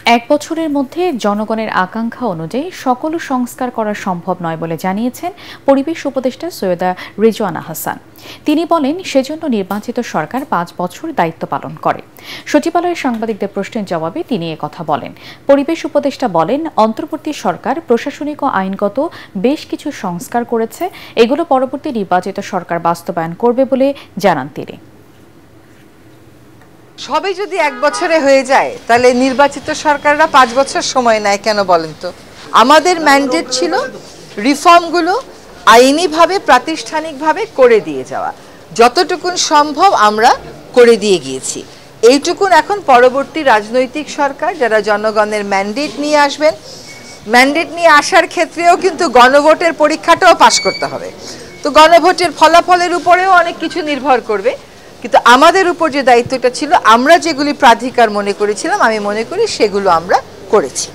এক বছরের মধ্যে জনগণের আকাঙ্ক্ষা অনুযায়ী সকল সংস্কার করা সম্ভব নয় বলে জানিয়েছেন পরিবেশ উপদেষ্টা সৈয়দা রিজওয়ানা হাসান। তিনি বলেন, সেজন্য নির্বাচিত সরকার ৫ বছর দায়িত্ব পালন করে। সচিবালয়ের সাংবাদিকদের প্রশ্নের জবাবে তিনি একথা বলেন। পরিবেশ উপদেষ্টা বলেন, অন্তর্বর্তী সরকার প্রশাসনিক ও আইনগত বেশ কিছু সংস্কার করেছে, এগুলো পরবর্তী নির্বাচিত সরকার বাস্তবায়ন করবে বলে জানান তিনি। সবই যদি এক বছরে হয়ে যায় তাহলে নির্বাচিত সরকাররা ৫ বছর সময় নেয় কেন বলেন তো? আমাদের ম্যান্ডেট ছিল রিফর্মগুলো আইনিভাবে প্রাতিষ্ঠানিকভাবে করে দিয়ে যাওয়া, যতটুকুন সম্ভব আমরা করে দিয়ে গিয়েছি। এইটুকুন এখন পরবর্তী রাজনৈতিক সরকার যারা জনগণের ম্যান্ডেট নিয়ে আসবেন, ম্যান্ডেট নিয়ে আসার ক্ষেত্রেও কিন্তু গণভোটের পরীক্ষাটাও পাশ করতে হবে। তো গণভোটের ফলাফলের উপরেও অনেক কিছু নির্ভর করবে, কিন্তু আমাদের উপর যে দায়িত্বটা ছিল, আমরা যেগুলি প্রাধিকার মনে করেছিলাম, আমি মনে করি সেগুলো আমরা করেছি।